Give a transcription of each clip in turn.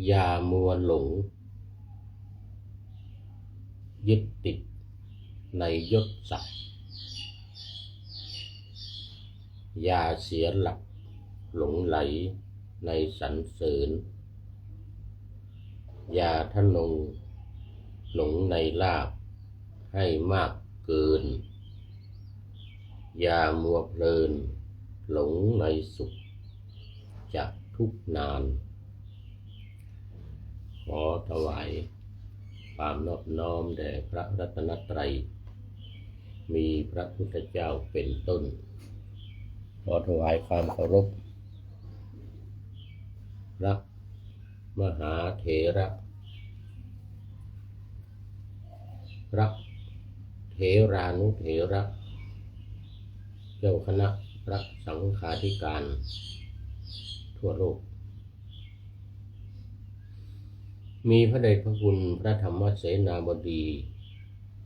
อย่ามัวหลงยึดติดในยศศักดิ์อย่าเสียหลักหลงไหลในสรรเสริญอย่าทะนงหลงในลาภให้มากเกินอย่ามัวเพลินหลงในสุขจากทุกนานขอถวายความนอบน้อมแด่พระรัตนตรัยมีพระพุทธเจ้าเป็นต้นขอถวายความเคารพพระมหาเถระพระเถรานุเถระเจ้าคณะพระสังฆาธิการทั่วโลกมีพระเดชพระคุณพระธรรมเสนาบดี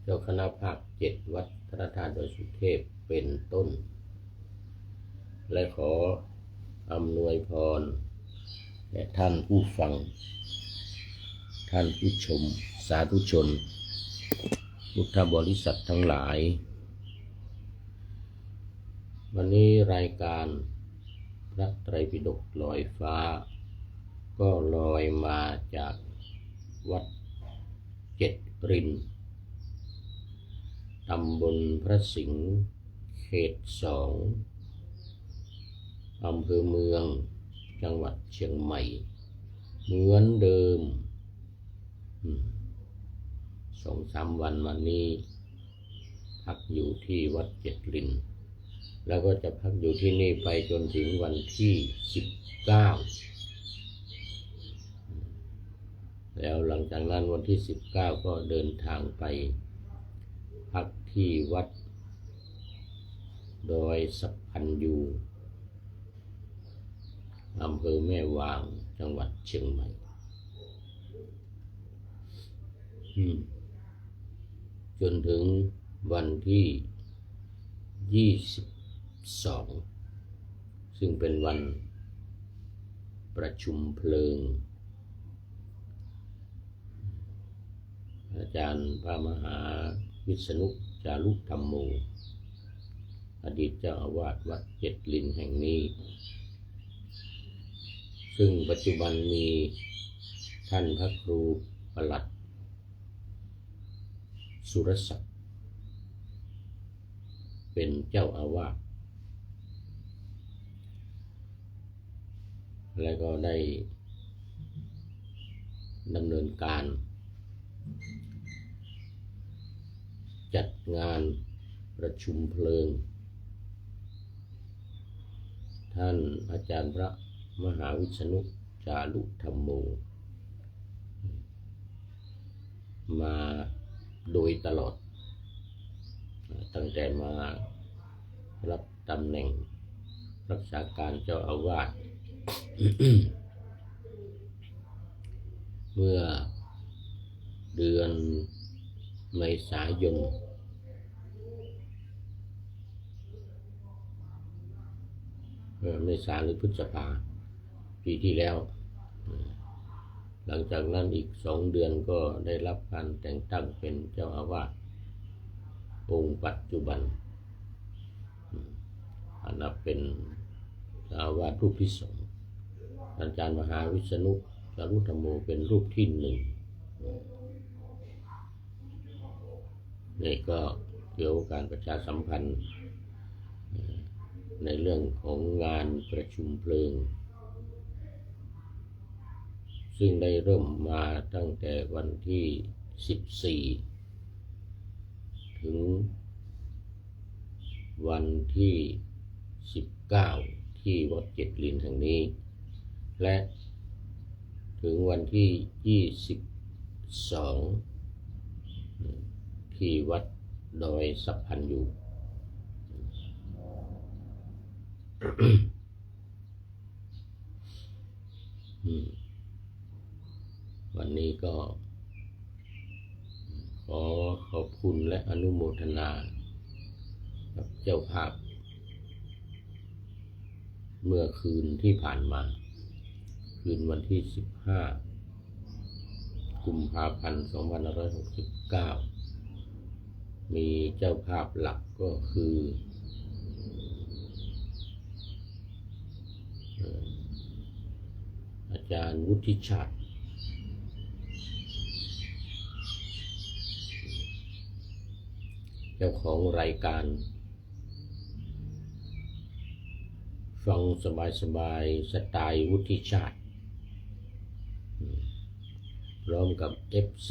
เจ้าคณะภาค7วัดพระธาตุดอยสุเทพเป็นต้นและขออำนวยพรแด่ท่านผู้ฟังท่านผู้ชมสาธุชนพุทธบริษัททั้งหลายวันนี้รายการพระไตรปิฎกลอยฟ้าก็ลอยมาจากวัดเจ็ดรินตำบลพระสิงห์เขต2อำเภอเมืองจังหวัดเชียงใหม่เหมือนเดิม2-3 วันมานี้พักอยู่ที่วัดเจ็ดรินแล้วก็จะพักอยู่ที่นี่ไปจนถึงวันที่19แล้วหลังจากนั้นวันที่19ก็เดินทางไปพักที่วัดดอยสัพพันยูอำเภอแม่วางจังหวัดเชียงใหม่จนถึงวันที่22ซึ่งเป็นวันประชุมเพลิงอาจารย์พระมหาวิษณุจารุธรรมโมอดีตเจ้าอาวาสวัดเจ็ดรินแห่งนี้ซึ่งปัจจุบันมีท่านพระครูประหลัดสุรศักดิ์เป็นเจ้าอาวาสและก็ได้ดำเนินการจัดงานประชุมเพลิงท่านอาจารย์พระมหาวิษณุจารุธรรมโมมาโดยตลอดตั้งแต่มารับตำแหน่งรักษาการเจ้าอาวาส เมื่อเดือนเมษายนเมษาหรือพฤษภาปีที่แล้วหลังจากนั้นอีก2 เดือนก็ได้รับการแต่งตั้งเป็นเจ้าอาวาสองค์ปัจจุบันนับเป็นเจ้าอาวาสรูปที่2อาจารย์มหาวิษณุจารุธรรมโมเป็นรูปที่1นี่ก็เกี่ยวกับการประชาสัมพันธ์ในเรื่องของงานประชุมเพลิงซึ่งได้เริ่มมาตั้งแต่วันที่14ถึงวันที่19ที่วัดเจ็ดรินแห่งนี้และถึงวันที่22ที่วัดดอยสัพพันยูวันนี้ก็ขอขอบคุณและอนุโมทนากับเจ้าภาพเมื่อคืนที่ผ่านมาคืนวันที่15 กุมภาพันธ์2569มีเจ้าภาพหลักก็คืออาจารย์วุฒิชาติเจ้าของรายการฟังสบายๆสไตล์วุฒิชาติพร้อมกับ FC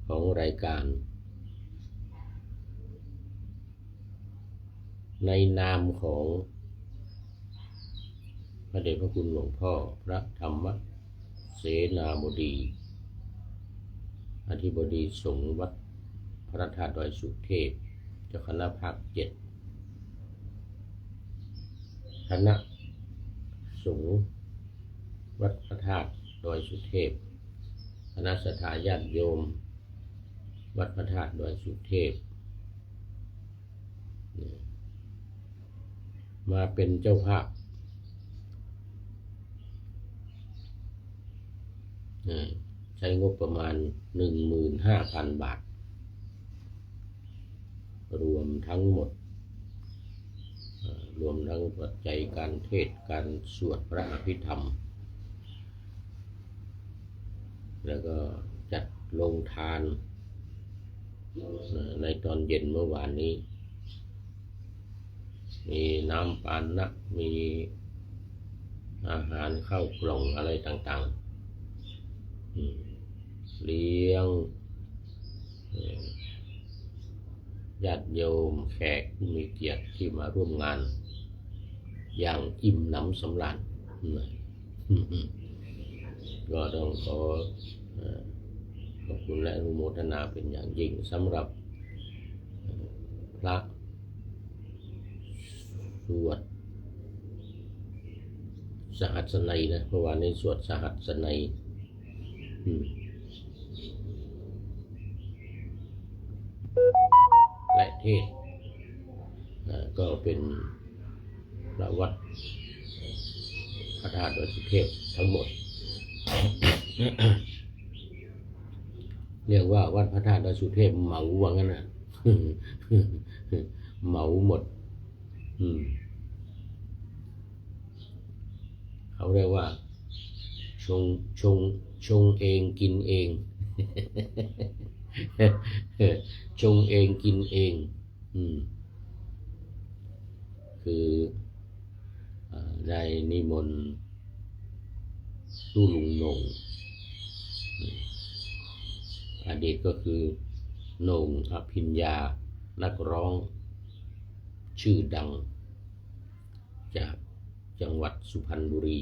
ของรายการในนามของพระเดชพระคุณหลวงพ่อพระธรรมเสนาบดีอธิบดีสงฆ์วัดพระธาตุดอยสุเทพเจ้าคณะภาค 7คณะสงฆ์วัดพระธาตุดอยสุเทพคณะศรัทธาญาติโยมวัดพระธาตุดอยสุเทพมาเป็นเจ้าภาพใช้งบประมาณ 15,000 บาทรวมทั้งหมดรวมทั้งปัจจัยการเทศน์การสวดพระอภิธรรมแล้วก็จัดโรงทานในตอนเย็นเมื่อวานนี้มีน้ำปานะมีอาหารข้าวกล่องอะไรต่างๆเลี้ยงญาติโยมแขกผู้มีเกียรติที่มาร่วมงานอย่างอิ่มหนำสำราญก็ต้องขอขอบคุณและอนุโมทนาเป็นอย่างยิ่งสำหรับพระสวดสหัสนัยนะเมื่อวานนี้สวดสหัสนัยและเทศก็เป็นพระวัดพระธาตุดอยสุเทพทั้งหมด เรียกว่าวัดพระธาตุดอยสุเทพเหมาว่างั้นนะ เหมาหมดเขาเรียกว่าชงเองกินเอง ชงเองกินเองคือได้นิมนต์ตู้ลุงโหน่งอดีตก็คือโหน่งอภิญญานักร้องชื่อดังจากจังหวัดสุพรรณบุรี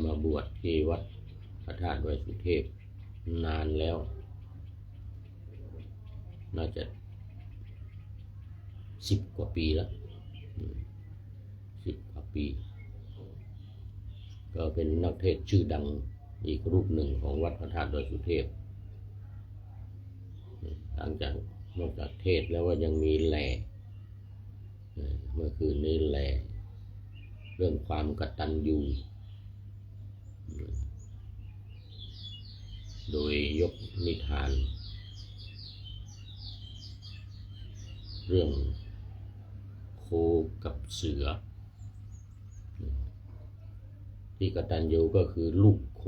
มาบวชที่วัดพระธาตุดอยสุเทพนานแล้วน่าจะ10 กว่าปีแล้ว10 กว่าปีก็เป็นนักเทศน์ชื่อดังอีกรูปหนึ่งของวัดพระธาตุดอยสุเทพหลังจากนอกจากเทศน์แล้วว่ายังมีแหล่เมื่อคืนนี้แหล่เรื่องความกตัญญูโดยยกนิทานเรื่องโคกับเสือที่กตัญญูก็คือลูกโค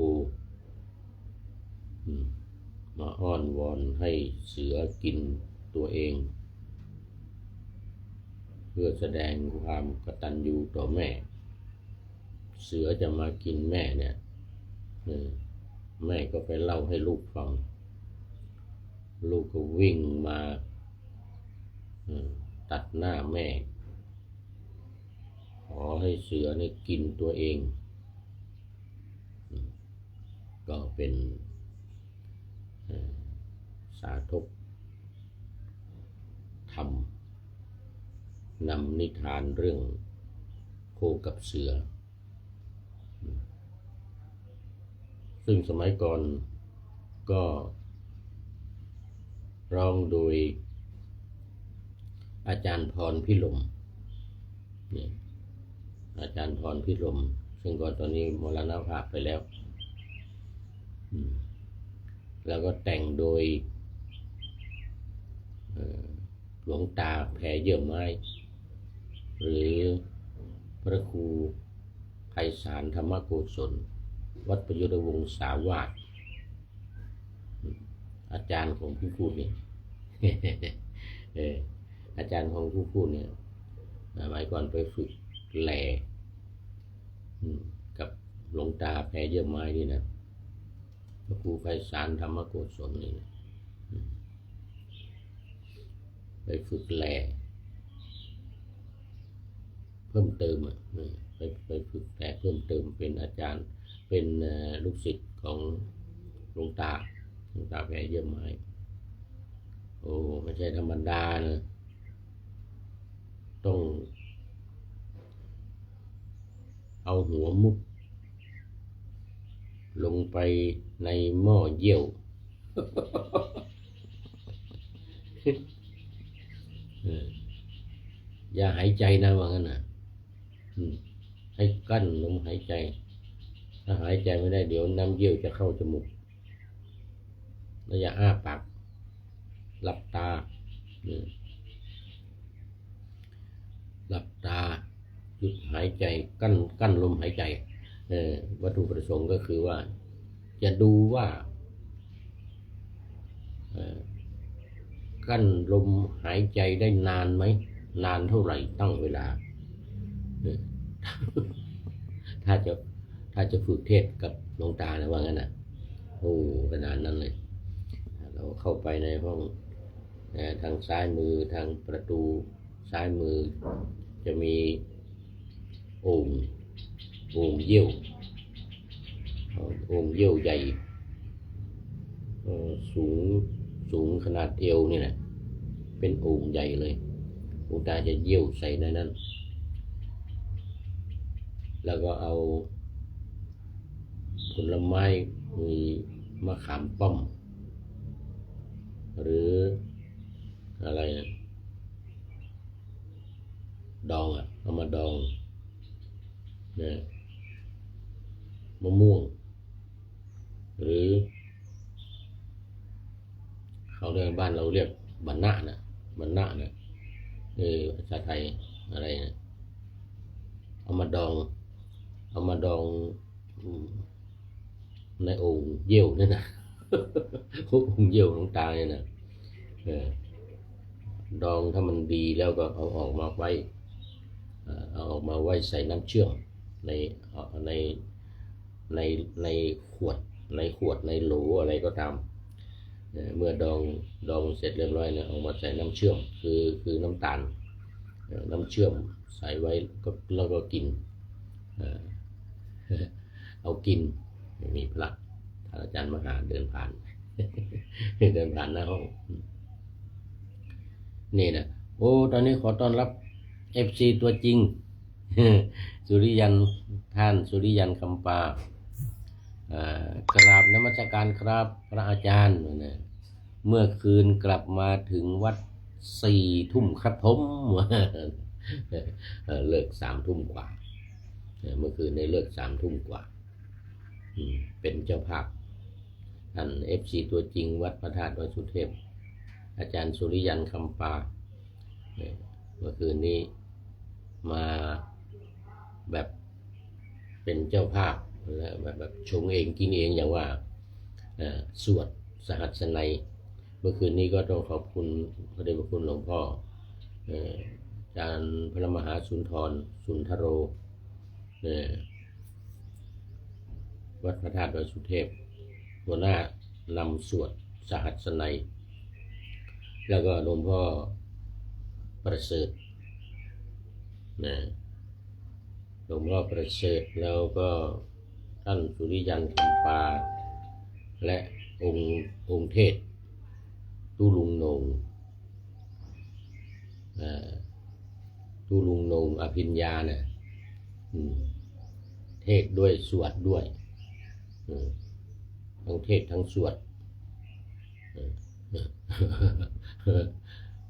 มาอ้อนวอนให้เสือกินตัวเองเพื่อแสดงความกตัญญูต่อแม่เสือจะมากินแม่เนี่ยแม่ก็ไปเล่าให้ลูกฟังลูกก็วิ่งมาตัดหน้าแม่ขอให้เสือนี่กินตัวเองก็เป็นสาธกธรรมนำนิทานเรื่องโคกับเสือซึ่งสมัยก่อนก็ร้องโดยอาจารย์พรพิรมอาจารย์พรพิรม ซึ่งก็ตอนนี้มรณภาพไปแล้วแล้วก็แต่งโดยหลวงตาแผ่เยื่อไม้หรือพระครูไพศาลธรรมโกศลวัดประยุทธวงศาวาสอาจารย์ของผู้พูดเนี่ยอาจารย์ของผู้พูดเนี่ยสมัยก่อนไปฝึกแหล่กับหลวงตาแผ่เยื่อไม้นี่นะพระครูไพศาลธรรมโกศลนี่นะไปฝึกแหล่เพิ่มเติมไปฝึกแหล่เพิ่มเติมเป็นอาจารย์เป็นลูกศิษย์ของหลวงตาแผ่เยื่อไม้โอ้ไม่ใช่ธรรมดานะต้องเอาหัวมุดลงไปในหม้อเยี่ยวอย่าหายใจนะว่างั้นนะให้กั้นลมหายใจถ้าหายใจไม่ได้เดี๋ยวน้ำเยี่ยวจะเข้าจมูกแล้วอย่าอ้าปากหลับตาหลับตาหยุดหายใจกั้นลมหายใจวัตถุประสงค์ก็คือว่าจะดูว่ากั้นลมหายใจได้นานไหมนานเท่าไหร่ตั้งเวลาถ้าจะฝึกเทศกับหลวงตานะว่างั้นนะโอ้ขนาดนั้นเลยเราเข้าไปในห้องทางซ้ายมือทางประตูซ้ายมือจะมีโอ่งเยี่ยวใหญ่สูงขนาดเอวนี่แหละเป็นโอ่งใหญ่เลยหลวงตาจะเยี่ยวใส่ในนั้นแล้วก็เอาผลไม้มีมะขามป้อมหรืออะไรนะดองเอามาดองนะมะม่วงหรือเขาเรียกบ้านเราเรียกบันนะนะภาษาไทยอะไรนะเอามาดองในโอ่งเยี่ยวนี่นะโอ่งเยี่ยวหลวงตาเนี่ยนะดองถ้ามันดีแล้วก็เอาออกมาไว้ใส่น้ำเชื่อมในขวดในโหลอะไรก็ตามเมื่อดองเสร็จเรียบร้อยเนี่ยเอามาใส่น้ำเชื่อมคือน้ำตาลน้ำเชื่อมใส่ไว้แล้วก็กินเอากินมีพระอาจารย์มหาเดินผ่าน เดินผ่านหน้าห้องนี่นะโอ้ตอนนี้ขอต้อนรับ FC ตัวจริง สุริยันท่านสุริยันคำปากราบนมัสการครับพระอาจารย์เมื่อคืนกลับมาถึงวัด4 ทุ่มครับผม เลิก3 ทุ่มกว่าเมื่อคืนได้เลิก3 ทุ่มกว่าเป็นเจ้าภาพท่าน FC ตัวจริงวัดพระธาตุดอยสุเทพอาจารย์สุริยันคำปาเมื่อคืนนี้มาแบบเป็นเจ้าภาพแบบชงเองกินเองอย่างว่าสวดสหัสนัยเมื่อคืนนี้ก็ต้องขอบคุณพระเดชพระคุณหลวงพ่ออาจารย์พระมหาสุนทรสุนทโรวัดพระธาตุดอยสุเทพหัวหน้านำสวดสหัสนัยแล้วก็หลวงพ่อประเสริฐหลวงพ่อประเสริฐแล้วก็ท่านสุริยันคำปาและองค์เทศตุลุงโหน่งอภิญญาเนี่ยเทศด้วยสวดด้วยทั้งเทศทั้งสวด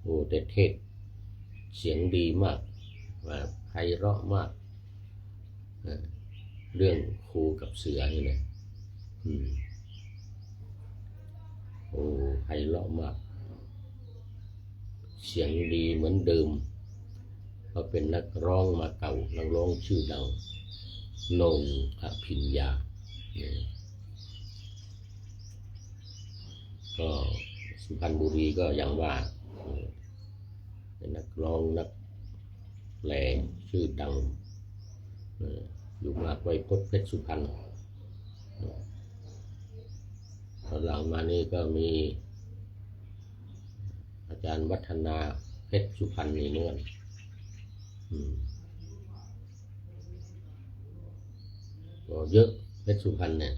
โอ้แต่เทศเสียงดีมากไพเราะมาก เรื่องครูกับเสือนี่แหละโอ้ไพเราะมากเสียงดีเหมือนเดิมเขาเป็นนักร้องมาเก่านักร้องชื่อดังโหน่งอภิญญาก็สุพรรณบุรีก็อย่างว่าเป็นนักร้องนักแปลชื่อดังอยู่มากไว้พจน์เพชรสุพรรณตอนหลังมานี่ก็มีอาจารย์วัฒนาเพชรสุพรรณนี่เนื่อนก็เยอะเพชรสุพรรณเนี่ย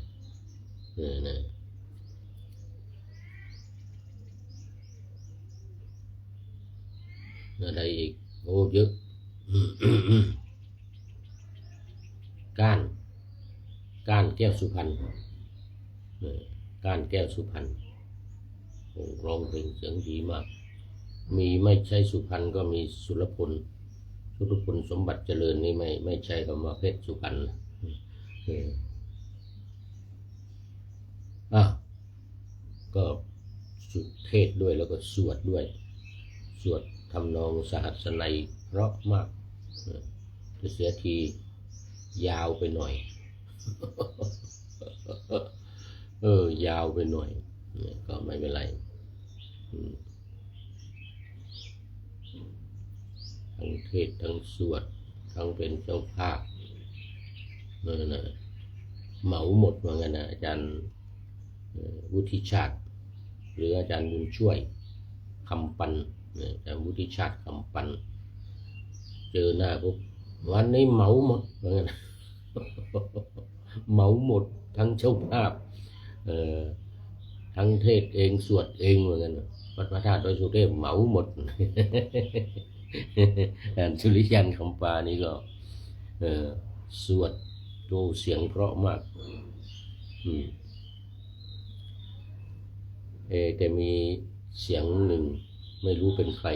อะไรอีกโอ้เยอะก้านแก้วสุพรรณก้านแก้วสุพรรณร้องเพลงเสียงดีมากมีไม่ใช่สุพรรณก็มีสุรพลสมบัติเจริญนี่ไม่ใช่คำว่าเพชรสุพรรณก็สุเทศด้วยแล้วก็สวดด้วยสวดทำนองสหัสนัยเพราะมากจะเสียทียาวไปหน่อยยาวไปหน่อยก็ไม่เป็นไรทั้งเทศทั้งสวดทั้งเป็นเจ้าภาพเหมาหมดว่างั้นนะอาจารย์วุฒิชาติหรืออาจารย์บุญช่วยคำปันอาจารย์วุฒิชาติคำปันเจอหน้าปุ๊บวันนี้เหมาหมดว่างั้นเหมาหมดทั้งเจ้าภาพทั้งเทศเองสวดเองว่างั้นวัดพระธาตุดอยสุเทพเหมาหมดสุริยันคำปานี่ก็สวดดูเสียงเพราะมากแต่มีเสียงหนึ่งไม่รู้เป็นใคร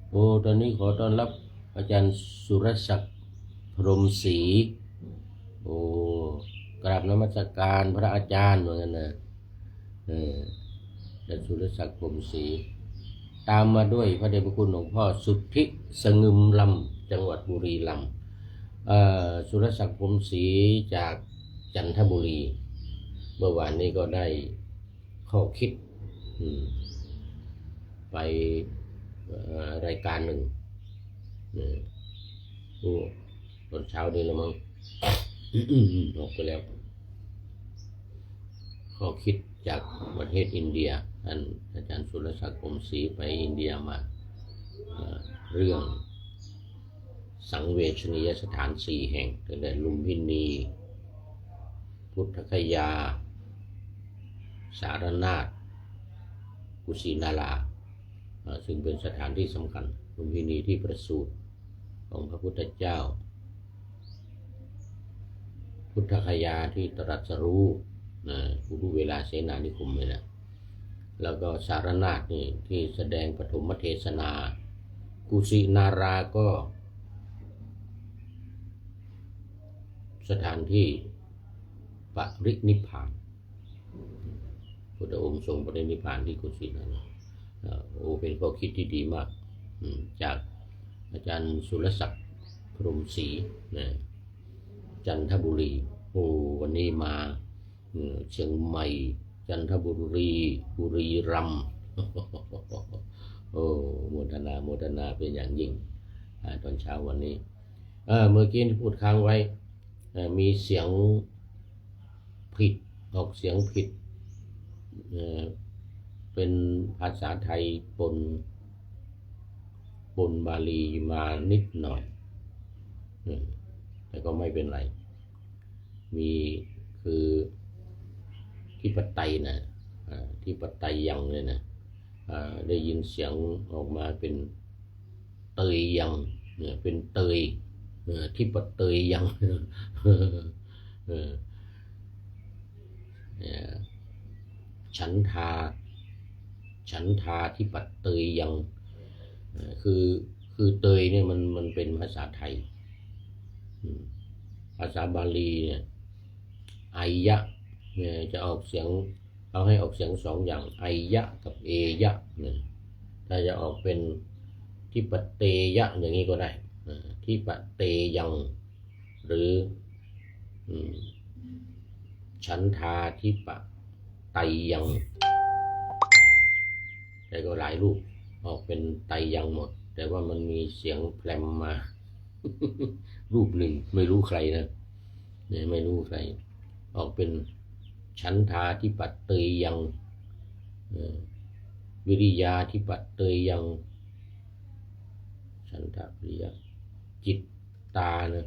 โอ้ตอนนี้ขอต้อนรับอาจารย์สุรศักดิ์พรหมศรีโอ้กราบนมัสการพระอาจารย์เหมือนกันนะอาจารย์สุรศักดิ์พรหมศรีตามมาด้วยพระเดชพระคุณหลวงพ่อสุทธิสงึมลำจังหวัดบุรีรัมย์สุรศักดิ์พรหมศรีจากจันทบุรีเมื่อวานนี้ก็ได้ข้อคิดไปรายการหนึ่งตอนเช้านี้แล้วมั้งออกไปแล้วข้อคิดจากประเทศอินเดียท่านอาจารย์สุรศักดิ์พรหมศรีไปอินเดียมาเรื่องสังเวชนียสถาน4 แห่งตั้งแต่ลุมพินีพุทธคยาสารนาถกุสินาราซึ่งเป็นสถานที่สำคัญลุมพินีที่ประสูติของพระพุทธเจ้าพุทธคยาที่ตรัสรู้รู้เวลาเสนานิคมเลยนะแล้วก็สารนาถนี่ที่แสดงปฐมเทศนากุสินาราก็สถานที่ปรินิพพานพุทธองค์ทรงปรินิพพานที่กุสินาราเป็นข้อคิดที่ดีมากจากอาจารย์สุรศักดิ์พรหมศรีจันทบุรีวันนี้มาเชียงใหม่จันทบุรีรัมย์โมทนาเป็นอย่างยิ่งตอนเช้าวันนี้เมื่อกี้ที่พูดค้างไว้มีเสียงผิดออกเสียงผิดเป็นภาษาไทยปนบาลีมานิดหน่อยแต่ก็ไม่เป็นไรมีคือที่ปัตไตนะที่ปัตไตยังเลยนะได้ยินเสียงออกมาเป็นเตยยังเนี่ยเป็นเตยที่ปัตเตยยังฉันทาที่ปัตเตยยังคือเตยเนี่ยมันเป็นภาษาไทย ภาษาบาลีเนี่ยไอยะเนี่ยจะออกเสียงเอาให้ออกเสียงสองอย่างไอยะกับเอยะเนี่ยถ้าจะออกเป็นทิปเตยะอย่างนี้ก็ได้ทิปเตยังหรือฉันทาทิปไตยังแต่ก็หลายรูปออกเป็นไตยังหมดแต่ว่ามันมีเสียงแพรมมา รูปหนึ่งไม่รู้ใครนะเนี่ยไม่รู้ใครออกเป็นฉันทาทิปเตยยังวิริยาทิปเตยยังฉันทะวิริยะจิตตานะ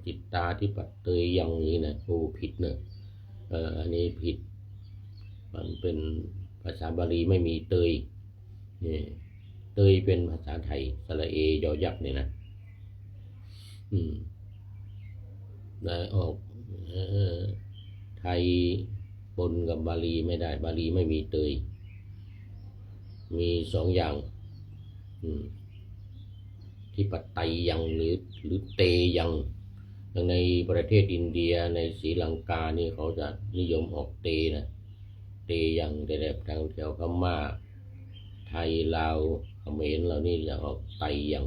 จิตตาทิปเตยยังนี้นะโอ้ผิดเนอะอันนี้ผิดมันเป็นภาษาบาลีไม่มีเตยเตยเป็นภาษาไทยสระเอยอยักษ์เนี่ยนะได้ออกไทยปนกับบาลีไม่ได้บาลีไม่มีเตยมีสองอย่างที่ปัตไตยังหรือเตยังอย่างในประเทศอินเดียในศรีลังกานี่เขาจะนิยมออกเตนะเตยังแต่แบบทางแถวพม่าไทยลาวเขมรเรานี่จะออกไตยัง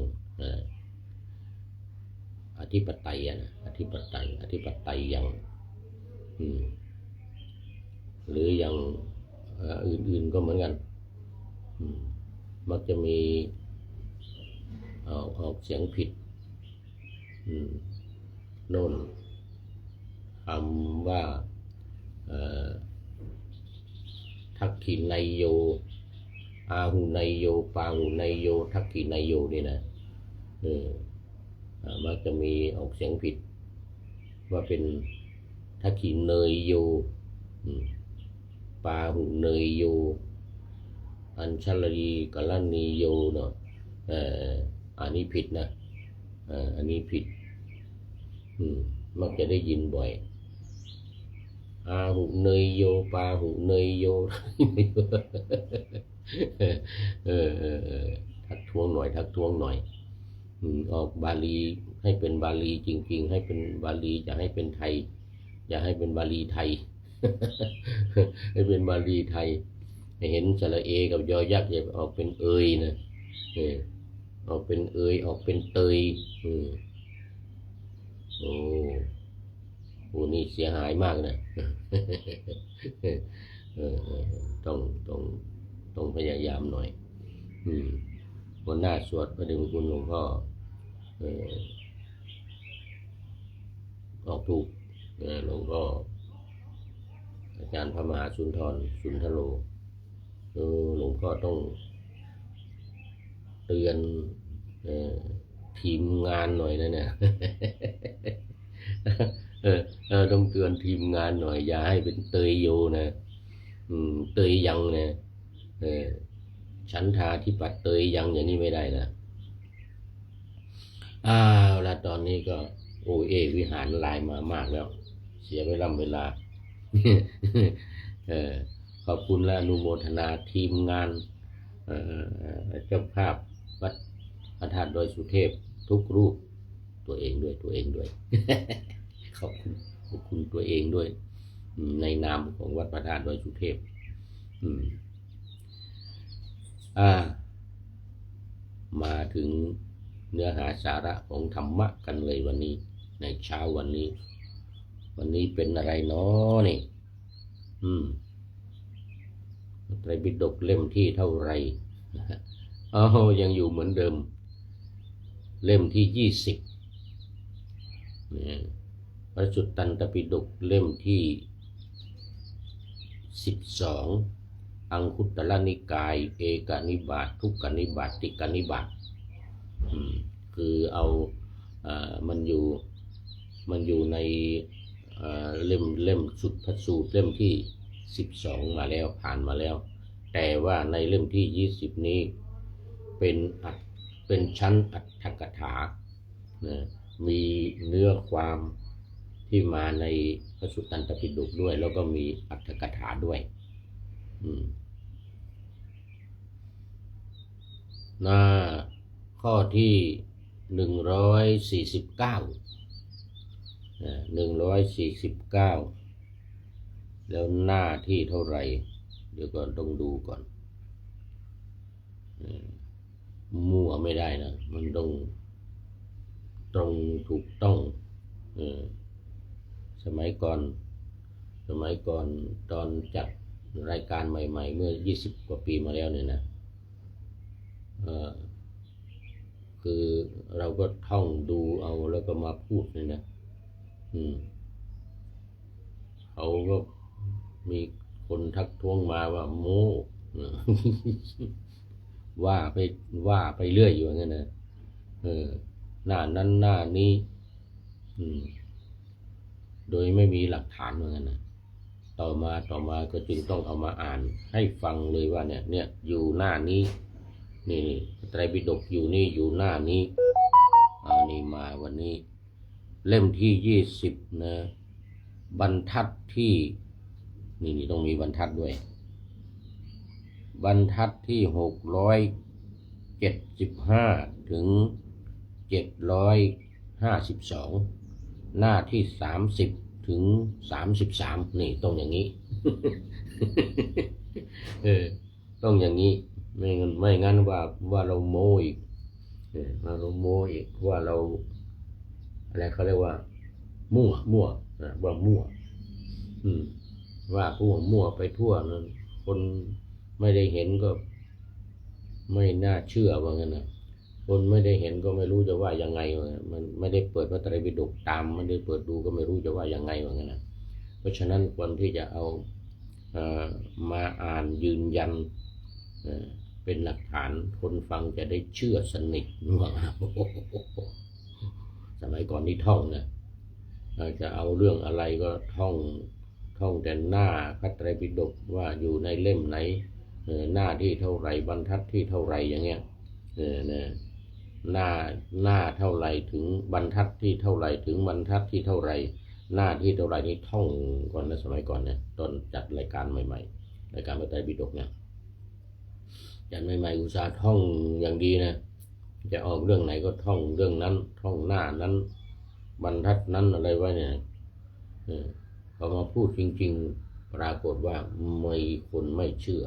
อธิปไตยนะอธิปไตยยังหรืออย่างอื่นๆก็เหมือนกันมักจะมีออกเสียงผิดโน่นคำว่าทักขิไนโยอาหุไนโยปาหุไนโยทักขิไนโยนี่นะมักจะมีออกเสียงผิดว่าเป็นทักขิเนยโยปาหุเนยโยอัญชลีกัลนีโยเนาะอันนี้ผิดนะอันนี้ผิดมักจะได้ยินบ่อยอาหุเนยโยปาหุเนยโยทักท้วงหน่อยออกบาลีให้เป็นบาลีจริงๆให้เป็นบาลีอย่าให้เป็นไทยอย่าให้เป็นบาลีไทย ให้เป็นบาลีไทยเห็นสระเอกับยอยักษ์จะออกเป็นเอยนะออกเป็นเอยออกเป็นเตยโอ้นี่เสียหายมากนะ ต้องพยายามหน่อยวันหน้าสวดพระเดชพระคุณหลวงพ่อออกถูกหลวงพ่ออาจารย์พระมหาสุนทรสุนทโลหลวงพ่อต้องเตือนทีมงานหน่อยนะเนี่ย ต้องเตือนทีมงานหน่อยอย่าให้เป็นเตยโยนะเตยยังนะฉันทาทิปัตเตยยังอย่างนี้ไม่ได้นะแล้วตอนนี้ก็วิหารลายมามากแล้วเสียเวลา ขอบคุณและอนุโมทนาทีมงานเจ้าภาพวัดพระธาตุดอยสุเทพทุกรูปตัวเองด้วย ขอบคุณตัวเองด้วยในนามของวัดพระธาตุดอยสุเทพมาถึงเนื้อหาสาระของธรรมะกันเลยวันนี้ในเช้าวันนี้เป็นอะไรเนาะนี่ไตรปิฎกเล่มที่เท่าไหร่ยังอยู่เหมือนเดิมเล่มที่20พระสุตตันตปิฎกเล่มที่12อังคุตตรนิกายเอกนิบาตทุกกนิบาตติกนิบาตคือเอามันอยู่ในเล่มสุดพระสูตรเล่มที่12มาแล้วผ่านมาแล้วแต่ว่าในเล่มที่20นี้เป็นชั้นอัตถกถามีเนื้อความที่มาในพระสุตตันตปิฎกด้วยแล้วก็มีอัตถกถาด้วยหน้าข้อที่149 149แล้วหน้าที่เท่าไหร่เดี๋ยวก่อนต้องดูก่อนมั่วไม่ได้นะมันต้องตรงถูกต้องสมัยก่อนตอนจัดรายการใหม่ๆเมื่อ20 กว่าปีมาแล้วเนี่ยนะคือเราก็ท่องดูเอาแล้วก็มาพูดเลยนะเขาก็มีคนทักท้วงมาว่าโม้ว่าไปเรื่อยอยู่งั้นนะหน้านั้นหน้านี้โดยไม่มีหลักฐานเหมือนกันนะต่อมาก็จึงต้องเอามาอ่านให้ฟังเลยว่าเนี่ยอยู่หน้านี้นี่ไตรปิฎกอยู่นี่อยู่หน้านี้นี่มาวันนี้เล่มที่20นะบรรทัดที่นี่ต้องมีบรรทัดด้วยบรรทัดที่675ถึง752หน้าที่30ถึง33นี่ต้องอย่างนี้ต้องอย่างนี้ไม่งั้นว่าเราโม้อีกเราโม้อีกว่าเราอะไรเขาเรียกว่ามั่วว่ามั่วว่าผู้มั่วไปทั่วนั้นคนไม่ได้เห็นก็ไม่น่าเชื่อว่างั้นนะคนไม่ได้เห็นก็ไม่รู้จะว่ายังไงมันไม่ได้เปิดพระไตรปิฎกตามไม่ได้เปิดดูก็ไม่รู้จะว่ายังไงว่างั้นนะเพราะฉะนั้นควรที่จะเอามาอ่านยืนยันเป็นหลักฐานคนฟังจะได้เชื่อสนิทว่าสมัยก่อนนี่ท่องนะจะเอาเรื่องอะไรก็ท่องแต่หน้าพระไตรปิฎกว่าอยู่ในเล่มไหนหน้าที่เท่าไหร่บรรทัดที่เท่าไหร่อย่างเงี้ยหน้าเท่าไหร่ถึงบรรทัดที่เท่าไหร่ถึงบรรทัดที่เท่าไหร่หน้าที่เท่าไหร่นี่ท่องก่อนนะสมัยก่อนเนี่ยตอนจัดรายการใหม่ๆรายการพระไตรปิฎกเนี่ยจัดใหม่ๆอุตส่าห์ท่องอย่างดีนะจะออกเรื่องไหนก็ท่องเรื่องนั้นท่องหน้านั้นบรรทัดนั้นอะไรไว้เนี่ยพอมาพูดจริงๆปรากฏว่าไม่คนไม่เชื่อ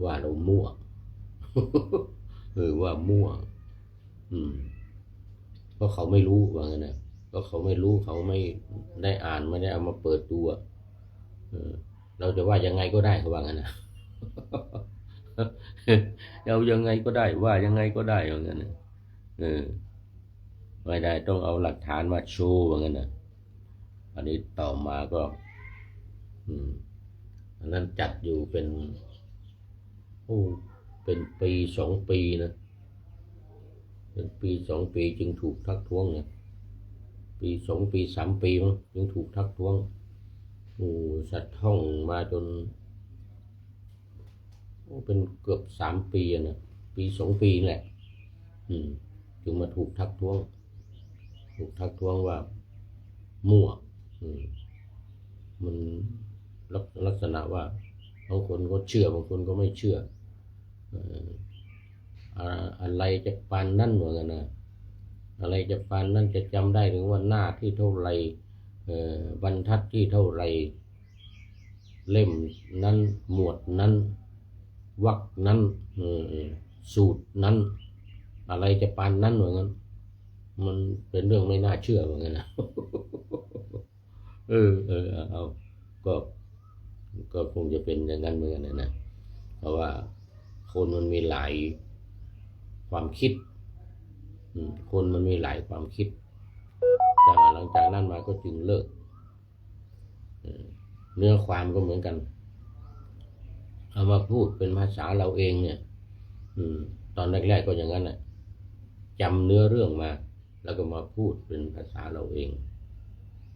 ว่าเรามั่วว่ามั่วเพราะเขาไม่รู้ว่างั้นนะเพราะเขาไม่รู้เขาไม่ได้อ่านไม่ได้เอามาเปิดดูเราจะว่ายังไงก็ได้เขาว่างั้นนะเอายังไงก็ได้ว่ายังไงก็ได้ว่างั้นนะไม่ได้ต้องเอาหลักฐานมาโชว์ว่างั้นนะอันนี้ต่อมาก็อันนั้นจัดอยู่เป็นปี2 ปีนะเป็นปี2 ปีจึงถูกทักท้วงเนี่ยปี2 ปี3 ปีมั้งจึงถูกทักท้วงสัตว์ท่องมาจนเป็นเกือบ3 ปีนะปี2 ปีแหละจึงมาถูกทักท้วงว่ามั่วมันลักษณะว่าบางคนก็เชื่อบางคนก็ไม่เชื่ออะไรจะปานนั่นเหมือนกันนะอะไรจะปานนั่นจะจำได้ถึงว่าหน้าที่เท่าไรบรรทัดที่เท่าไรเล่มนั้นหมวดนั้นวรรคนั้นสูตรนั้นอะไรจะปานนั่นเหมือนกันมันเป็นเรื่องไม่น่าเชื่อเหมือนกันนะเอาก็คงจะเป็นอย่างนั้นเหมือนกันนะเพราะว่าคนมันมีหลายความคิดคนมันมีหลายความคิดแต่หลังจากนั้นมาก็จึงเลิกเนื้อความก็เหมือนกันเอามาพูดเป็นภาษาเราเองเนี่ยตอนแรกๆก็อย่างนั้นแหละจำเนื้อเรื่องมาแล้วก็มาพูดเป็นภาษาเราเอง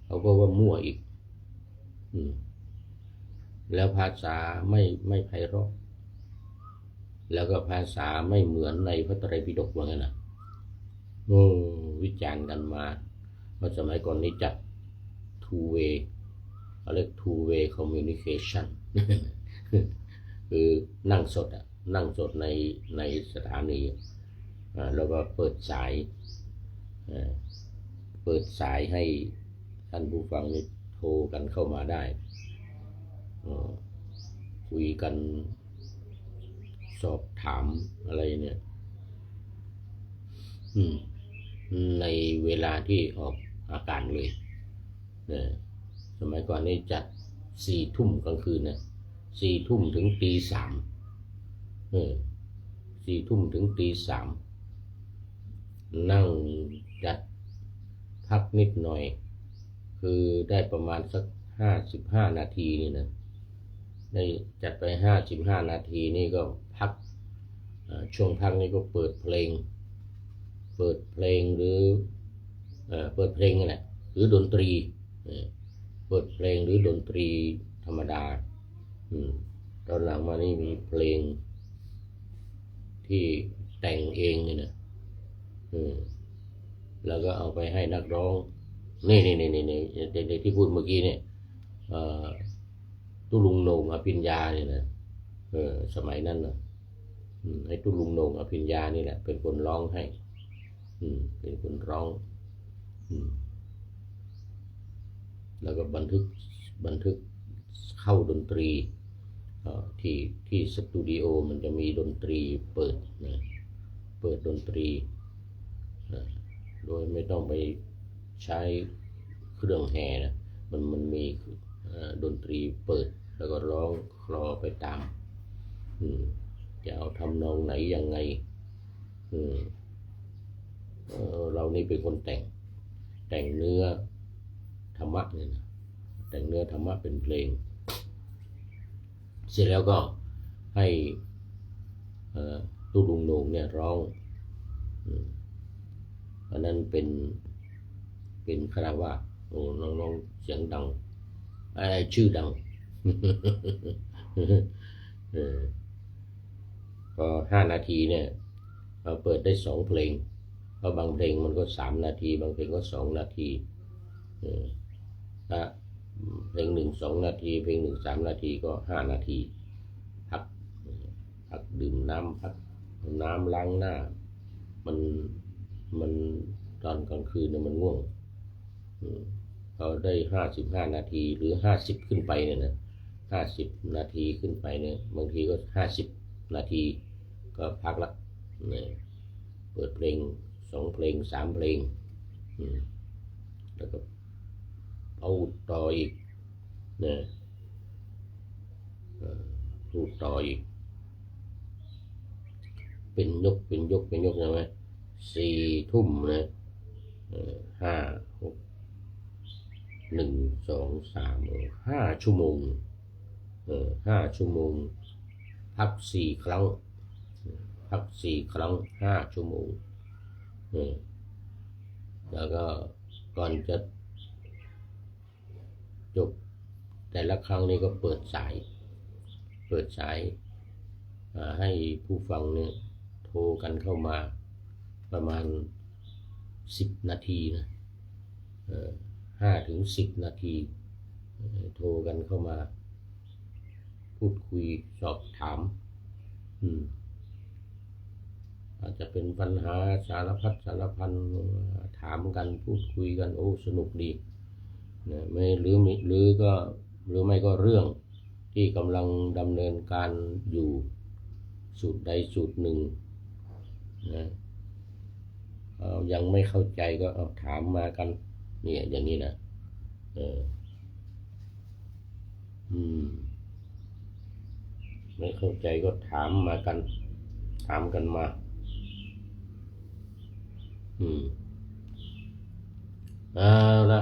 เขาก็ว่ามั่วอีกแล้วภาษาไม่ไพเราะแล้วก็ภาษาไม่เหมือนในพระไตรปิฎกว่างั้นนะวิจารณ์กันมาเมื่อสมัยก่อนนี้จัด two way เขาเรียก two way communication คือนั่งสดในสถานีแล้วก็เปิดสายให้ ท่านผู้ฟังนี่โทรกันเข้ามาได้คุยกันสอบถามอะไรเนี่ยในเวลาที่ออกอากาศเลยเนี่ยสมัยก่อนนี่จัด4 ทุ่มกลางคืนนะ4 ทุ่มถึงตี 3 4 ทุ่มถึงตี 3นั่งจัดพักนิดหน่อยคือได้ประมาณสัก55 นาทีนี่นะได้จัดไป55 นาทีนี่ก็พักช่วงพักนี่ก็เปิดเพลงหรือเปิดเพลงนั่นแหละหรือดนตรีเปิดเพลงหรือดนตรีธรรมดาตอนหลังมานี่มีเพลงที่แต่งเองเนี่ยนะแล้วก็เอาไปให้นักร้องนี่ที่พูดเมื่อกี้เนี่ยตุลุงโหน่งอภิญญาเนี่ยนะสมัยนั้นนะให้ตุลุงโหน่งอภิญญานี่แหละเป็นคนร้องให้เป็นคนร้องแล้วก็บันทึกเข้าดนตรีที่สตูดิโอมันจะมีดนตรีเปิดดนตรีโดยไม่ต้องไปใช้เครื่องแห่นะมันมีดนตรีเปิดแล้วก็ร้องคลอไปตามจะเอาทำนองไหนยังไงเรานี่เป็นคนแต่งเนื้อธรรมะเนี่ยนะแต่งเนื้อธรรมะเป็นเพลงเสร็จแล้วก็ให้ตุลุงโหน่งเนี่ยร้องอันนั้นเป็นคารวะน้องเสียงดังชื่อดังก็5 นาทีเนี่ยเราเปิดได้2 เพลงเพราะบางเพลงมันก็3 นาทีบางเพลงก็2 นาทีถ้าเพลง1 2 นาทีเพลง1 3 นาทีก็5 นาทีพักดื่มน้ำพักน้ำล้างหน้ามันตอนกลางคืนเนี่ยมันง่วงพอได้55 นาทีหรือ50ขึ้นไปเนี่ยนะ50 นาทีขึ้นไปเนี่ยบางทีก็50 นาทีก็พักละเนี่ยเปิดเพลง2 เพลง3 เพลงแล้วก็เอาต่ออีกเนี่ยพูดต่ออีกเป็นยกใช่ไหม4 ทุ่มนะ5 6 1 2 3 5 ชั่วโมง5 ชั่วโมงพัก4 ครั้ง5 ชั่วโมงแล้วก็ก่อนจะจบแต่ละครั้งนี้ก็เปิดสายให้ผู้ฟังเนี่ยโทรกันเข้ามาประมาณ10 นาทีนะ5 ถึง 10 นาทีโทรกันเข้ามาพูดคุยสอบถามอาจจะเป็นปัญหาสารพันถามกันพูดคุยกันโอ้สนุกดีนะไม่หรือไม่ก็เรื่องที่กำลังดำเนินการอยู่สูตรใดสูตรหนึ่งนะยังไม่เข้าใจก็ถามมากันเนี่ยอย่างนี้นะไม่เข้าใจก็ถามกันมาเอาละ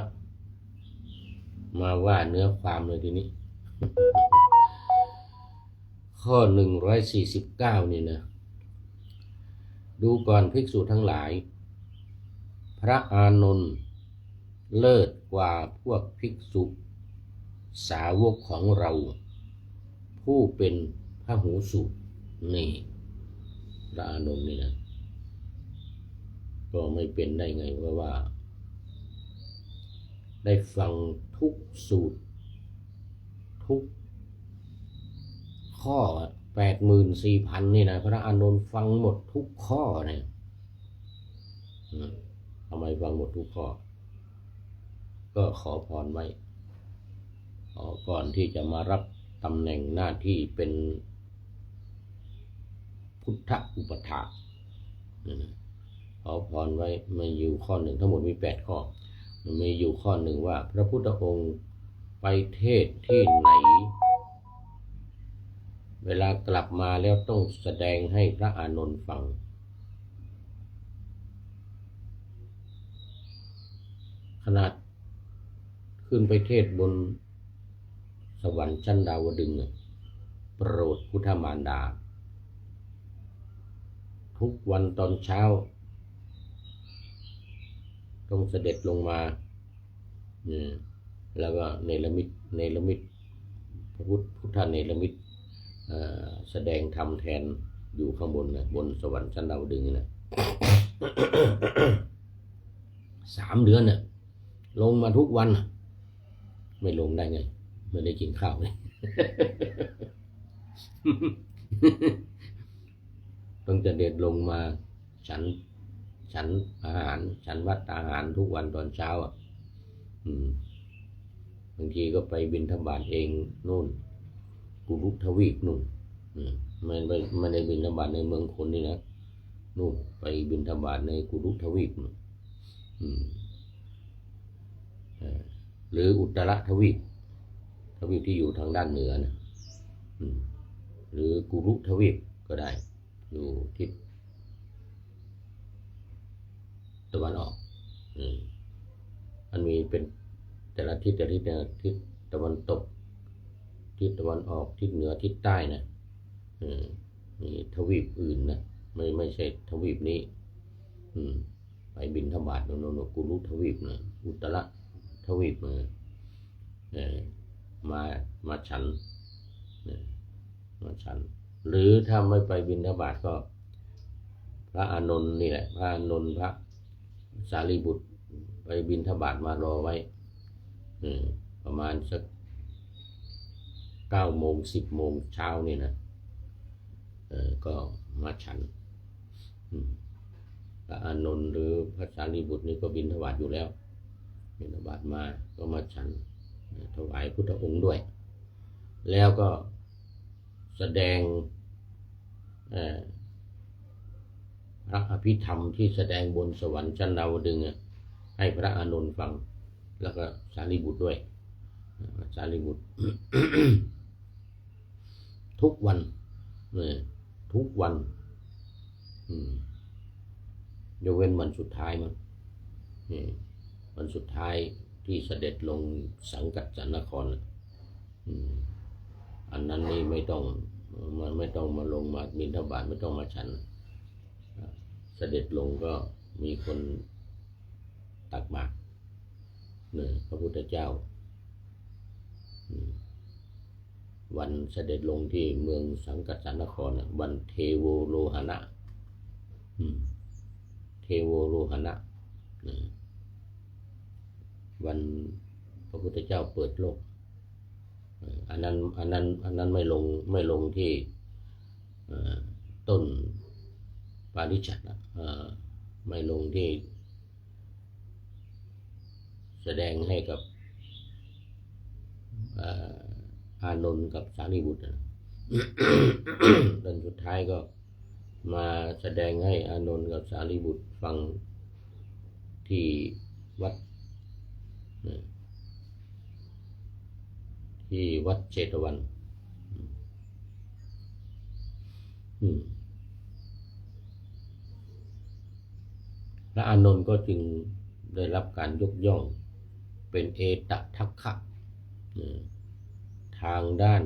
มาว่าเนื้อความเลยทีนี้ ข้อ149นี่นะดูก่อนภิกษุทั้งหลายพระอานนท์เลิศกว่าพวกภิกษุสาวกของเราผู้เป็นพหูสูตรนี่พระอานนท์นี่นะก็ไม่เป็นได้ไงเพราะว่าได้ฟังทุกสูตรทุกข้อ 84,000 นี่นะพระอานนท์ฟังหมดทุกข้อเนี่ยทำไมฟังหมดทุกข้อ ก็ขอพรไว้ก่อนที่จะมารับตำแหน่งหน้าที่เป็นพุทธอุปถากขอพรไว้มีอยู่ข้อหนึ่งทั้งหมดมี8 ข้อมีอยู่ข้อหนึ่งว่าพระพุทธองค์ไปเทศที่ไหนเวลากลับมาแล้วต้องแสดงให้พระอานนท์ฟังขนาดขึ้นไปเทศบนสวรรค์ชั้นดาวดึงส์โปรดพุทธมารดาทุกวันตอนเช้าต้องเสด็จลงมาแล้วก็เนรมิตพระพุทธเนรมิตแสดงธรรมแทนอยู่ข้างบนนะบนสวรรค์ชั้นดาวดึงส์นะ 3 เดือนน่ะลงมาทุกวันไม่ลงได้ไงไม่ได้กินข้าวเลย ต้องจะเด็ดลงมาฉันอาหารฉันวัดอาหารทุกวันตอนเช้าบางทีก็ไปบิณฑบาตเองนู่นกุรุทวีปนู่นไม่ได้บิณฑบาตในเมืองคนนี่นะนู่นไปบิณฑบาตในกุรุทวีปนู่นหรืออุตรทวีปที่อยู่ทางด้านเหนือนะหรือกุรุทวีปก็ได้อยู่ทิศตะวันออกมันมีเป็นแต่ละทิศทิศตะวันตกทิศตะวันออกทิศเหนือทิศใต้นะมีทวีปอื่นนะไม่ใช่ทวีปนี้ไปบิณฑบาตโนกุรุทวีปนะอุตรทวีปมาฉันหรือถ้าไม่ไปบิณฑบาตก็พระอานนท์นี่แหละพระอานนท์พระสารีบุตรไปบิณฑบาตมารอไว้ประมาณสัก9 โมง 10 โมงเช้านี่นะก็มาฉันพระอานนท์หรือพระสารีบุตรนี่ก็บิณฑบาตอยู่แล้วบิณฑบาตมาก็มาฉันถวายพุทธองค์ด้วยแล้วก็แสดงพระอภิธรรมที่แสดงบนสวรรค์ชั้นดาวดึงส์ให้พระอานนท์ฟังแล้วก็สารีบุตรด้วยสารีบุตร ทุกวันยกเว้นวันสุดท้ายมั้งวันสุดท้ายที่เสด็จลงสังกัดจันนครอันนั้นนี่ไม่ต้องมาลงมาบิณฑบาตไม่ต้องมาฉันเสด็จลงก็มีคนตักบาตรพระพุทธเจ้าวันเสด็จลงที่เมืองสังกัดจันนครวันเทโวโลหณะวันพระพุทธเจ้าเปิดโลกอันนั้นไม่ลงที่ต้นปาริชัตนะไม่ลงที่แสดงให้กับอานนท์กับสารีบุตรตอนสุดท้ายก็มาแสดงให้อานนท์กับสารีบุตรฟังที่วัดเชตวัน พระอานนท์ก็จึงได้รับการยกย่องเป็นเอตทัคคะทางด้าน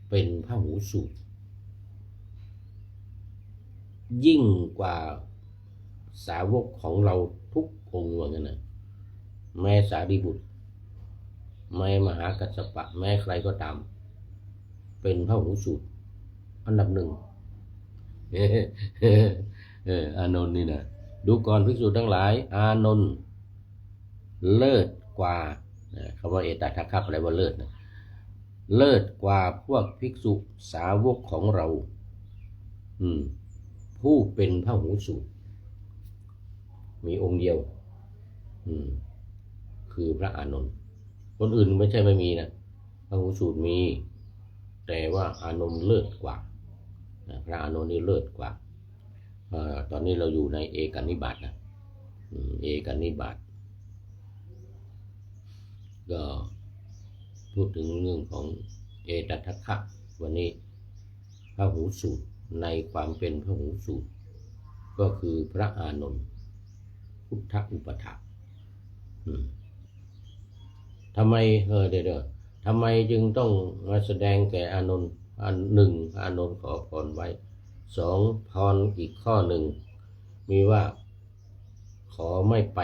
เป็นพหูสูตรยิ่งกว่าสาวกของเราทุกองค์ว่างั้นนะแม้สารีบุตรแม้มหากัสสปะแม้ใครก็ตามเป็นพหูสูตรอันดับ 1อานนท์นี่นะดูก่อนภิกษุทั้งหลายอานนท์เลิศกว่าคำว่าเอตทัคคะแปลว่าเลิศนะเลิศกว่าพวกภิกษุสาวกของเราผู้เป็นพหูสูตรมีองค์เดียวค คือพระอานนท์คนอื่นไม่ใช่ไม่มีนะพหูสูตรมี แต่ว่าอานนท์เลิศกว่าพระอานนท์นี่เลิศกว่าตอนนี้เราอยู่ในเอกนิบาตนะเอกนิบาตก็พูดถึงเรื่องของเอตทัคคะวันนี้พหูสูตรในความเป็นพหูสูตรก็คือพระอานนท์พุทธอุปถากทำไมเดี๋ยวทำไมจึงต้องมาแสดงแก่อานนท์หนึ่งอานนท์ขอพรไว้สองพรอีกข้อหนึ่งมีว่าขอไม่ไป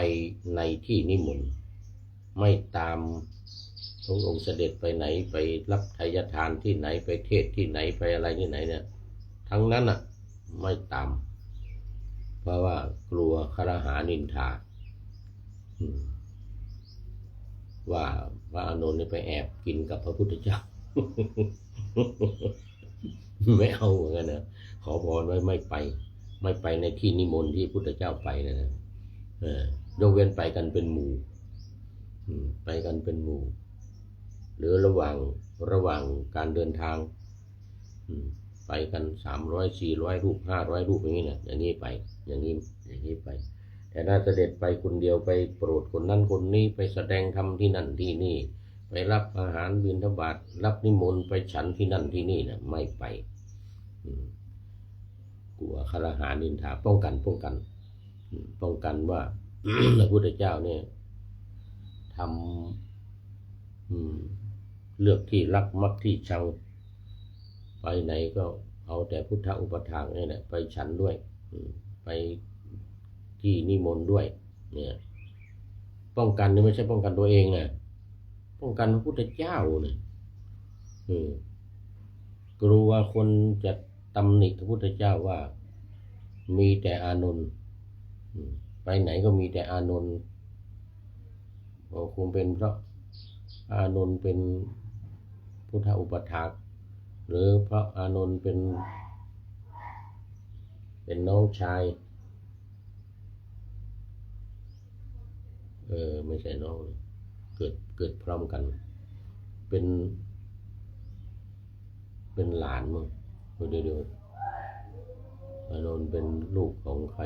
ในที่นิมนต์ไม่ตามพระองค์เสด็จไปไหนไปรับไทยทานที่ไหนไปเทศที่ไหนไปอะไรที่ไหนเนี่ยทั้งนั้นอ่ะไม่ตามเพราะว่ากลัวคฤหานินทาว่าพระอานนท์ไปแอบกินกับพระพุทธเจ้า ไม่เอาเหมือนกันนะขอพรไว้ไม่ไปในที่นิมนต์ที่พุทธเจ้าไปนะยกเว้นไปกันเป็นหมู่ไปกันเป็นหมู่หรือระหว่างการเดินทางไปกัน300 400 รูป500 รูปอย่างนี้นะอย่างนี้ไปอย่างนี้ไปแต่ถ้าเสด็จไปคนเดียวไปโปรดคนนั้นคนนี้ไปแสดงธรรมที่นั่นที่นี่ไปรับอาหารบิณฑบาตรับนิมนต์ไปฉันที่นั่นที่นี่นะไม่ไปกลัวคฤหานินทาป้องกันว่า พระพุทธเจ้าเนี่ยทำเลือกที่รักมักที่ชังไปไหนก็เอาแต่พุทธอุปถากนี่แหละไปฉันด้วยไปที่นิมนต์ด้วยเนี่ยป้องกันนี่ไม่ใช่ป้องกันตัวเองนะป้องกันพระพุทธเจ้าเนี่ยกลัวคนจะตำหนิพระพุทธเจ้าว่ามีแต่อานนท์ไปไหนก็มีแต่อานนท์คงเป็นเพราะอานนท์เป็นพุทธอุปถากหรือเพราะอานนท์เป็นน้องชายไม่ใช่น้องเกิดพร้อมกันเป็นหลานมั้งเดี๋ยวอานนท์เป็นลูกของใคร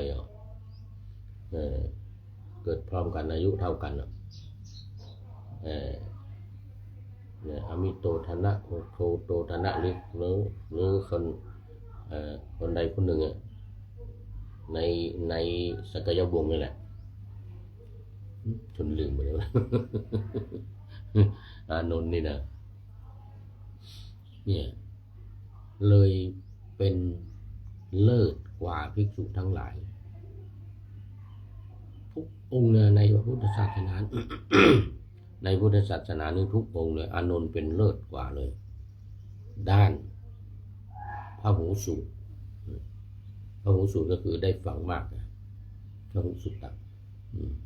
เกิดพร้อมกันอายุเท่ากันเนี่ยอมิโตธนะโทโตธนะหรือคนใดคนหนึ่งในสกยวงศ์นี่แหละจนลืมไปแล้ว อานนท์นี่นะเนี่ยเลยเป็นเลิศกว่าภิกษุทั้งหลายทุกองค์ในพระพุทธศาสนา ในพุทธศาสนานี่ทุกองค์เลยอานนท์เป็นเลิศกว่าเลยด้านพหูสูตรก็คือได้ฟังมากพหูสุตตะ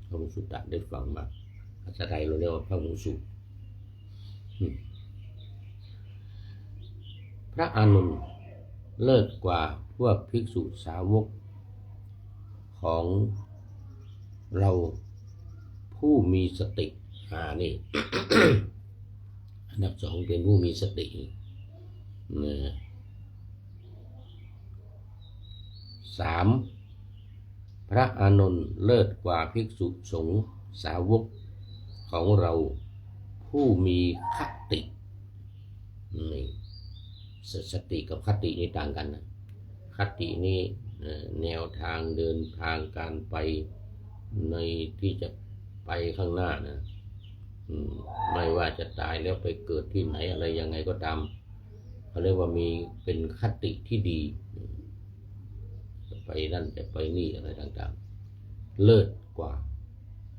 พหูสุตตะได้ฟังมากภาษาไทยเราเรียกว่าพหูสูตรพระอานนท์เลิศกว่าพวกภิกษุสาวกของเราผู้มีสตินี่ อันดับสองเป็นผู้มีสติสามพระอานนท์เลิศกว่าภิกษุสงฆ์สาวกของเราผู้มีคตินี่สติกับคตินี่ต่างกันนะคตินี่แนวทางเดินทางการไปในที่จะไปข้างหน้านะไม่ว่าจะตายแล้วไปเกิดที่ไหนอะไรยังไงก็ตามเขาเรียกว่ามีเป็นคติที่ดีจะไปนั่นจะไปนี่อะไรต่างๆเลิศกว่า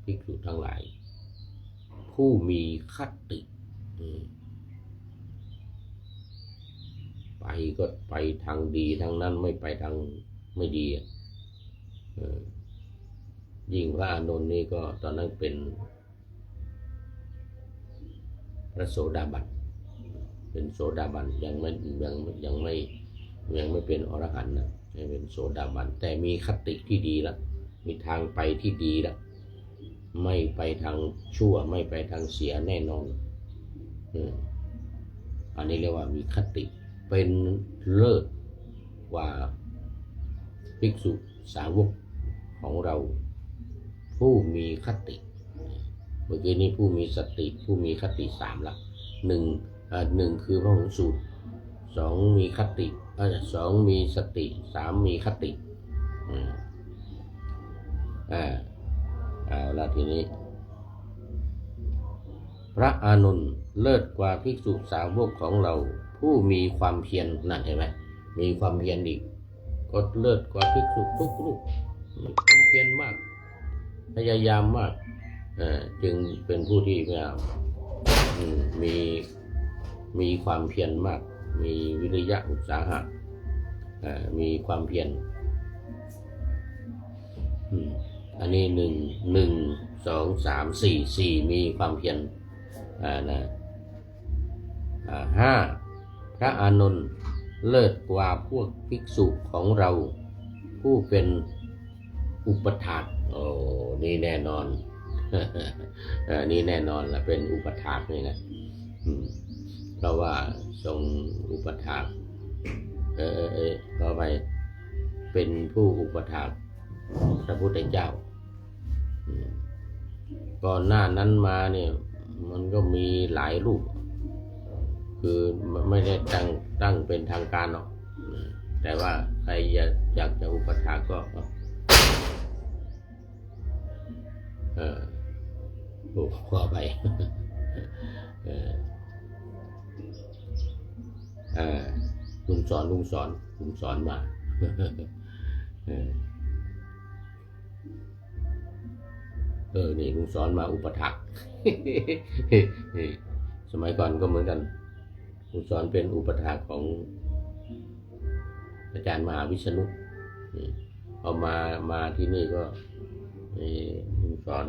ภิกษุทั้งหลายผู้มีคติไปก็ไปทางดีทางนั้นไม่ไปทางไม่ดียิ่งพระอานนท์นี่ก็ตอนนั้นเป็นพระโสดาบันเป็นโสดาบันยังไม่เป็นอรหันต์นะยังเป็นโสดาบันแต่มีคติที่ดีแล้วมีทางไปที่ดีแล้ว ไม่ไปทางชั่วไม่ไปทางเสียแน่นอนอันนี้เรียกว่ามีคติเป็นเลิศกว่าภิกษุสาวกของเราผู้มีคติเมื่อกี้นี้ผู้มีสติผู้มีคติสามละหนึ่งคือพระหุสูตรสองมีคติสองมีสติสามมีคติเอาละทีนี้พระอานนท์เลิศกว่าภิกษุสาวกของเราผู้มีความเพียรนั่นเห็นไหมมีความเพียรอีกก็เลิศกว่าภิกษุทุกรูปมีความเพียรมากพยายามมากจึงเป็นผู้ที่มีความเพียรมากมีวิริยะอุตสาหะมีความเพียรอันนี้หนึ่งสองสามสี่มีความเพียรห้าพระอานนท์เลิศกว่าพวกภิกษุของเราผู้เป็นอุปถากนี่แน่นอน นี่แน่นอนละเป็นอุปถากนี่นะเพราะว่าทรงอุปถากก็ไปเป็นผู้อุปถากพระพุทธเจ้าก่อนหน้านั้นมาเนี่ยมันก็มีหลายรูปคือไม่ได้ตั้งเป็นทางการหรอกแต่ว่าใครอยากจะอุปถากก็ขอไปลุงสอนมานี่ลุงสอนมาอุปถัก สมัยก่อนก็เหมือนกันลุงสอนเป็นอุปถักของอาจารย์มหาวิษณุพอมาที่นี่ก็ลุงสอน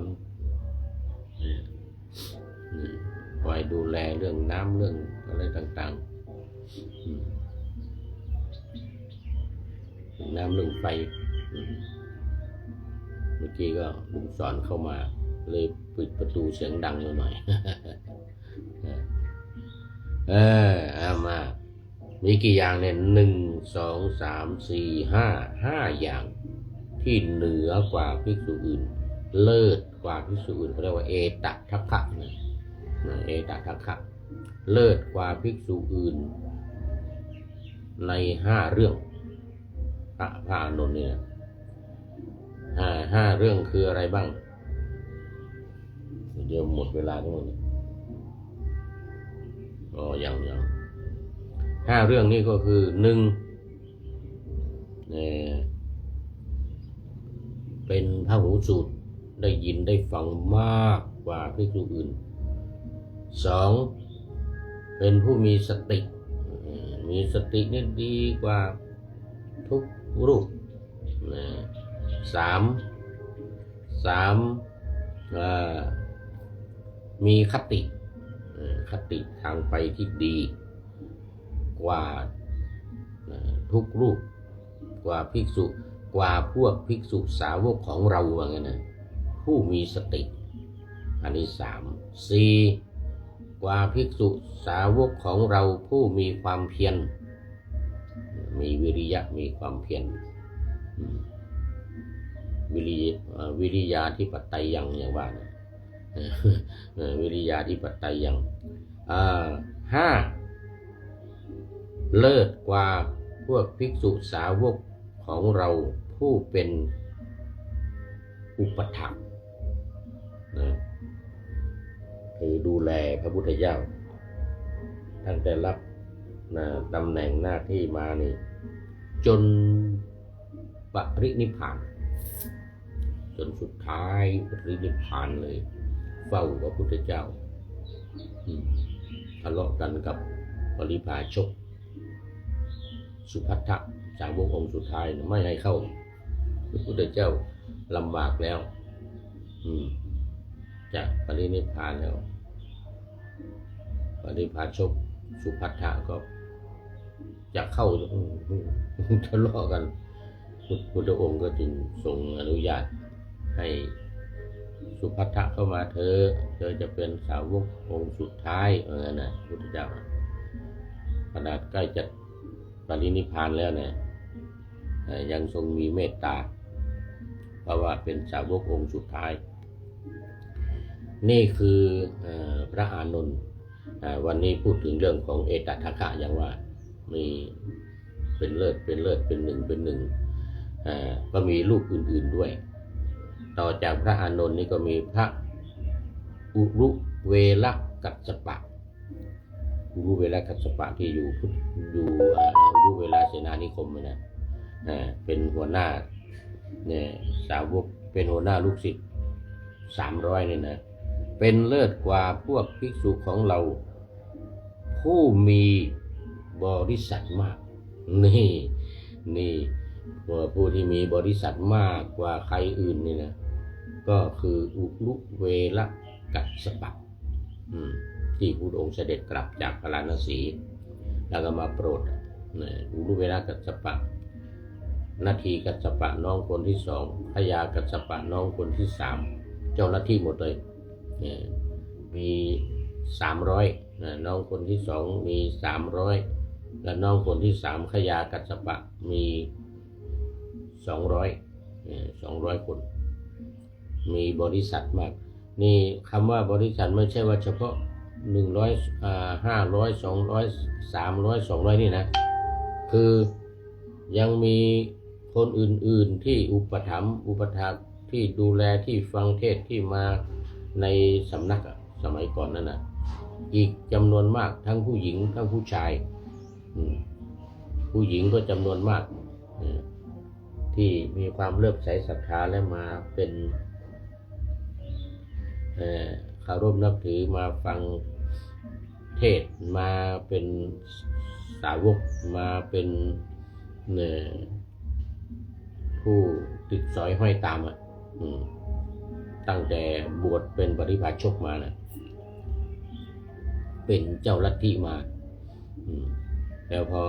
คอยดูแลเรื่องน้ำเรื่องอะไรต่างๆน้ำเรื่องไฟเมื่อกี้ก็ลุงสอนเข้ามาเลยปิดประตูเสียงดังหน่อยเอามามีกี่อย่างเนี่ย1 2 3 4 5อย่างที่เหนือกว่าภิกษุอื่นเลิศกว่าภิกษุอื่นเขาเรียกว่าเอตทัคคะเอตทัคคะเลิศกว่าภิกษุอื่นใน5 เรื่องพระอานนท์เนี่ย5 เรื่องคืออะไรบ้างเดี๋ยวหมดเวลาทั้งหมดยัง5 เรื่องนี้ก็คือ1เป็นพหูสูตรได้ยินได้ฟังมากกว่าภิกษุอื่น2เป็นผู้มีสตินี่ดีกว่าทุกรูป3มีคติทางไปที่ดีกว่าทุกรูปกว่าภิกษุกว่าพวกภิกษุสาวกของเราว่างั้นนะผู้มีสติอันนี้4กว่าภิกษุสาวกของเราผู้มีความเพียรมีวิริยะมีความเพียรวิริยาธิปไตยยังอย่างว่านะวิริยาธิปไตยยัง5เลิศกว่าพวกภิกษุสาวกของเราผู้เป็นอุปถัมภ์คือดูแลพระพุทธเจ้าตั้งแต่รับตำแหน่งหน้าที่มานี่จนปรินิพพานจนสุดท้ายปรินิพพานเลยเฝ้าพระพุทธเจ้าทะเลาะกันกับปริพาชกสุภัททะสาวกองค์สุดท้ายไม่ให้เข้าพระพุทธเจ้าลำบากแล้วจะปรินิพพานแล้วปริพาชกสุภัททะก็จะเข้าทะเลาะกันพุทธองค์ก็จึงทรงอนุญาตให้ สุภัททะเข้ามาเธอจะเป็นสาวกองค์สุดท้ายว่างั้นนะพุทธเจ้าขนาดใกล้จะปรินิพพานแล้วเนี่ยยังทรงมีเมตตาเพราะว่าเป็นสาวกองค์สุดท้าย นี่คือพระอานนท์วันนี้พูดถึงเรื่องของเอตทัคคะอย่างว่ามีเป็นเลิศเป็นหนึ่งก็มีรูปอื่นๆด้วยต่อจากพระอานนท์นี่ก็มีพระอุรุเวลกัสสปะอุรุเวลกัสสปะที่อยู่อุรุเวลาเสนานิคมนะเป็นหัวหน้าเนี่ยสาวกเป็นหัวหน้าลูกศิษย์300เนี่ยนะเป็นเลิศกว่าพวกภิกษุของเราผู้มีบริษัทมากนี่ผู้ที่มีบริษัทมากกว่าใครอื่นนี่นะก็คืออุรุเวลกัสสปะที่พระองค์เสด็จกลับจากพาราณสีแล้วก็มาโปรดอุรุเวลกัสสปะนาทีกัสสปะน้องคนที่2พยากัสสปะน้องคนที่3เจ้าหน้าที่หมดเลยมี300น้องคนที่2มี300และน้องคนที่3ขยากัสสปะมี200คนมีบริษัทมากนี่คำว่าบริษัทไม่ใช่ว่าเฉพาะ100 500 200 300 200นี่นะคือยังมีคนอื่นๆที่อุปถัมภ์อุปถากที่ดูแลที่ฟังเทศที่มาในสำนักสมัยก่อนนั่นนะอีกจำนวนมากทั้งผู้หญิงทั้งผู้ชายผู้หญิงก็จำนวนมากที่มีความเลื่อมใสศรัทธาและมาเป็นเคารพนับถือมาฟังเทศมาเป็นสาวกมาเป็นผู้ติดสอยห้อยตามตั้งแต่บวชเป็นปริพาชกมานะเป็นเจ้าลัทธิมาแล้วพอ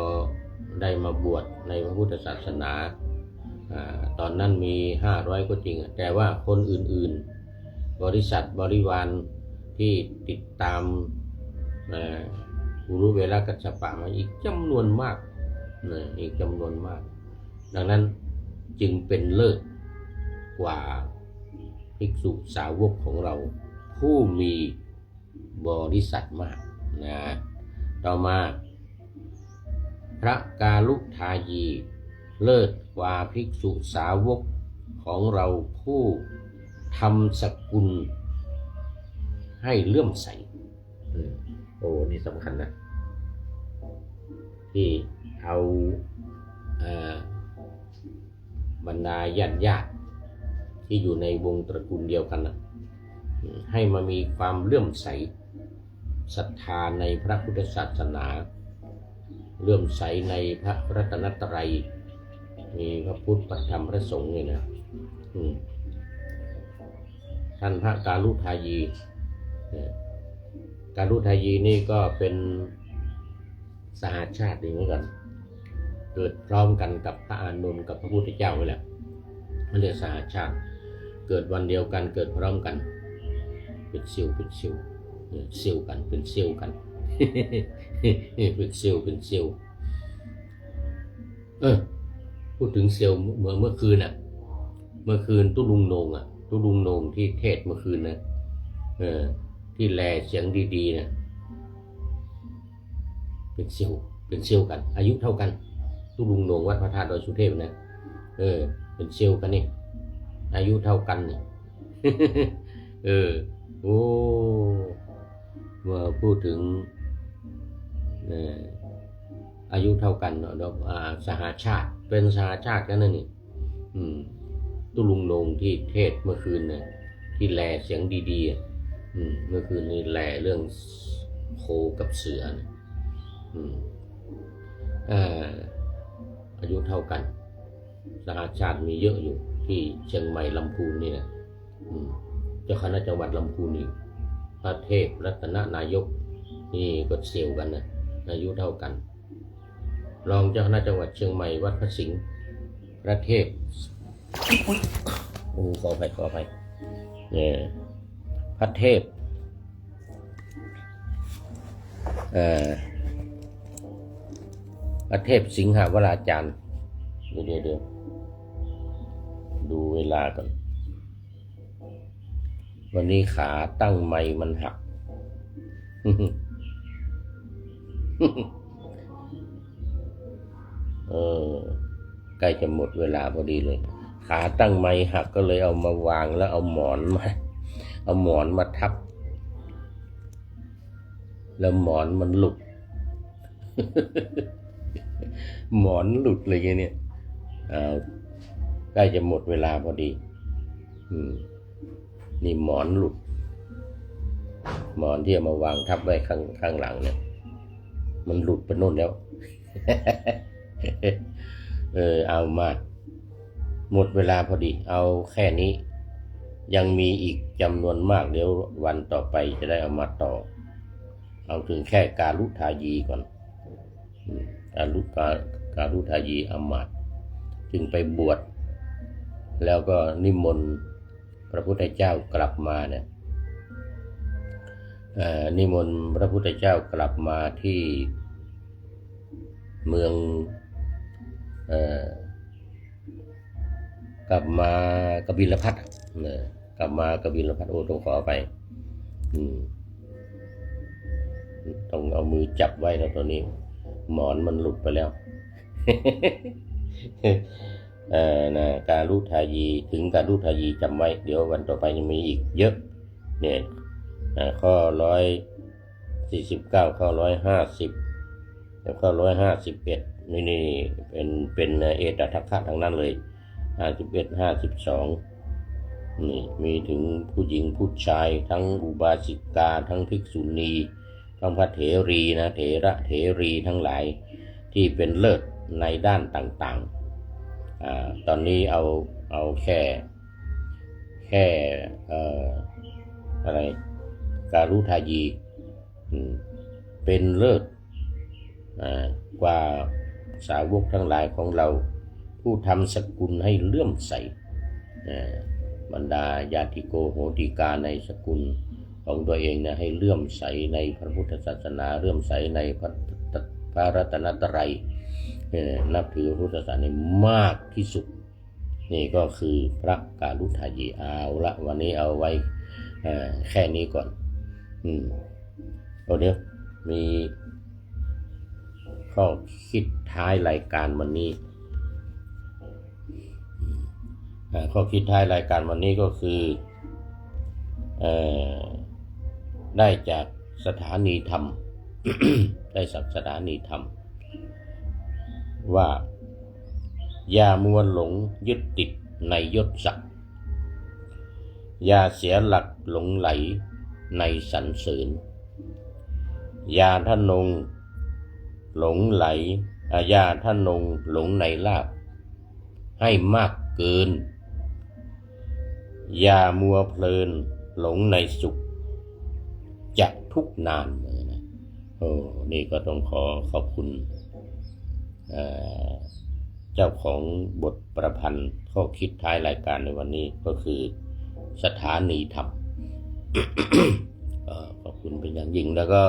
ได้มาบวชในพระพุทธศาสนาตอนนั้นมี500ก็จริงแต่ว่าคนอื่นๆบริษัทบริวารที่ติดตามอุรุเวลกัสสปะมาอีกจำนวนมากดังนั้นจึงเป็นเลิศกว่าภิกษุสาวกของเราผู้มีบริษัทมากนะต่อมาพระกาลุทายีเลิศกว่าภิกษุสาวกของเราผู้ทำสกุลให้เลื่อมใสนี่สำคัญนะที่เอาบรรดาญาติที่อยู่ในวงตระกูลเดียวกันนะให้มามีความเลื่อมใสศรัทธาในพระพุทธศาสนาเลื่อมใสในพระรัตนตรัยมีพระพุทธพระธรรมพระสงฆ์เนี่ยนะท่านพระกาลุทายีนี่ก็เป็นสหชาติเหมือนกันเกิดพร้อมกันกับพระอานนท์กับพระพุทธเจ้านี่แหละมันเรียกสหชาติเกิดวันเดียวกันเกิดพร้อมกันเป็นซิ่วกันเป็นซิ่วกันเป็นซิ่วพูดถึงเซลเมื่อคืนตุลุงโหนงที่เทศเมื่อคืนนะที่แลเสียงดีๆนะเป็นเซลกันอายุเท่ากันตุลุงโหนงวัดพระธาตุดอยสุเทพนะเป็นเซลกันนี่อายุเท่ากันนี่ โอ้เมื่อพูดถึงอายุเท่ากันเนาะสหชาติเป็นสหชาติกันนั่นนี่ตุลุงโหนงที่เทศเมื่อคืนนะที่แลเสียงดีๆเมื่อคืนนี้แลเรื่องโคกับเสือนะอายุเท่ากันสหชาติมีเยอะอยู่ที่เชียงใหม่ลำพูนนี่นะเจ้าคณะจังหวัดลำพูนนี่พระเทพรัตนนายกนี่ก็เซลกันนะอายุเท่ากันรองเจ้าคณะจังหวัดเชียงใหม่วัดพระสิงห์พระเทพขออภัย เนี่ยพระเทพพระเทพสิงหวราจารย์เดี๋ยวดูเวลาก่อนวันนี้ขาตั้งไมค์มันหัก ใกล้จะหมดเวลาพอดีเลยขาตั้งไมค์หักก็เลยเอามาวางแล้วเอาหมอนมาทับแล้วหมอนมันหลุด หมอนหลุดเลยเนี่ยใกล้จะหมดเวลาพอดีนี่หมอนหลุดหมอนที่เอามาวางทับไว้ข้างหลังเนี่ยมันหลุดไปโน่นแล้ว เอามาหมดเวลาพอดีเอาแค่นี้ยังมีอีกจำนวนมากเดี๋ยววันต่อไปจะได้เอามาต่อเอาถึงแค่การุทายีก่อนการุทายีอมาตย์จึงไปบวชแล้วก็นิมนต์พระพุทธเจ้ากลับมาเนี่ยนิมนต์พระพุทธเจ้ากลับมาที่เมืองกลับมากบิลพัสกลับมากบิลพัสต้องขอไปต้องเอามือจับไว้แล้วตอนนี้หมอนมันหลุดไปแล้ว การุทายีถึงการุทายีจำไว้เดี๋ยววันต่อไปยังมีอีกเยอะเนี่ยข้อ149ข้อ150แล้วข้อ151นี่เป็นเอตทัคคะทั้งนั้นเลย51 52นี่มีถึงผู้หญิงผู้ชายทั้งอุบาสิกาทั้งภิกษุณีทั้งพระเถรีนะเถระเถรีทั้งหลายที่เป็นเลิศในด้านต่างๆตอนนี้เอาแค่อะไรการุทายีเป็นเลิศกว่าสาวกทั้งหลายของเราผู้ทำสกุลให้เลื่อมใสบรรดาญาติโกโหติกาในสกุลของตัวเองนะให้เลื่อมใสในพระพุทธศาสนาเลื่อมใสในพระรัตนตรัยนับถือพุทธศาสนามากที่สุดนี่ก็คือพระการุทายีเอาละวันนี้เอาไว้แค่นี้ก่อนเดี๋ยวมีข้อคิดท้ายรายการวันนี้ข้อคิดท้ายรายการวันนี้ก็คือได้จากสถานีธรรม ได้จากสถานีธรรมว่าอย่ามัวหลงยึดติดในยศศักดิ์อย่าเสียหลักหลงไหลในสรรเสริญอย่าทะนงหลงไหลอย่าทะนงหลงในลาภให้มากเกินอย่ามัวเพลินหลงในสุขจะทุกข์นานเลยนะนี่ก็ต้องขอขอบคุณเจ้าของบทประพันธ์ข้อคิดท้ายรายการในวันนี้ก็คือสถานีธรรม ขอบคุณเป็นอย่างยิ่งแล้วก็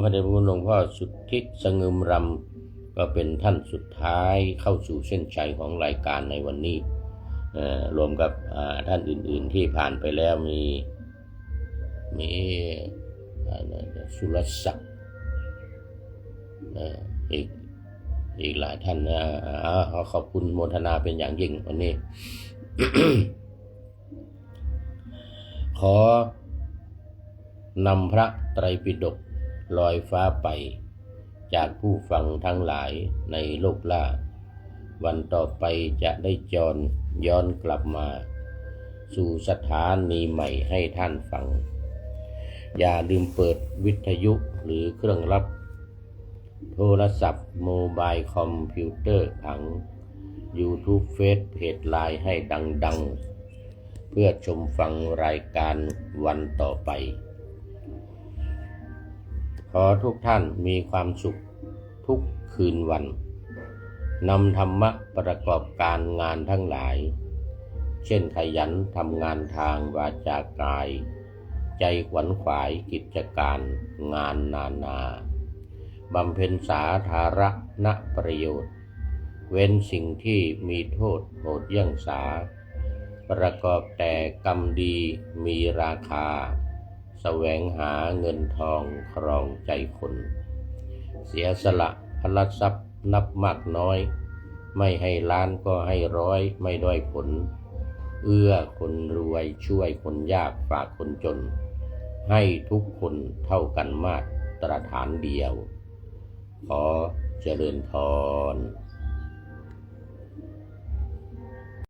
พระเดชพระคุณหลวงพ่อสุทธิสงึมรำก็เป็นท่านสุดท้ายเข้าสู่เส้นชัยของรายการในวันนี้รวมกับท่านอื่นๆที่ผ่านไปแล้วมีสุรศักดิ์อีกหลายท่านนะขอบคุณโมทนาเป็นอย่างยิ่งวันนี้ ขอนำพระไตรปิฎกลอยฟ้าไปจากผู้ฟังทั้งหลายในโลกล่าวันต่อไปจะได้ย้อนกลับมาสู่สถานีใหม่ให้ท่านฟังอย่าลืมเปิดวิทยุหรือเครื่องรับโทรศัพท์โมบายคอมพิวเตอร์ผัง YouTube เฟซเพจไลน์ให้ดังๆเพื่อชมฟังรายการวันต่อไปขอทุกท่านมีความสุขทุกคืนวันนำธรรมะประกอบการงานทั้งหลาย เช่นขยันทำงานทางวาจากาย ใจขวนขวายกิจการงานนานาบำเพ็ญสาธารณประโยชน์เว้นสิ่งที่มีโทษโหดเยี่ยงสาประกอบแต่กรรมดีมีราคาแสวงหาเงินทองครองใจคนเสียสละพละทรัพย์นับมากน้อยไม่ให้ล้านก็ให้ร้อยไม่ด้อยผลเอื้อคนรวยช่วยคนยากฝากคนจนให้ทุกคนเท่ากันมาตรฐานเดียวขอเจริญพร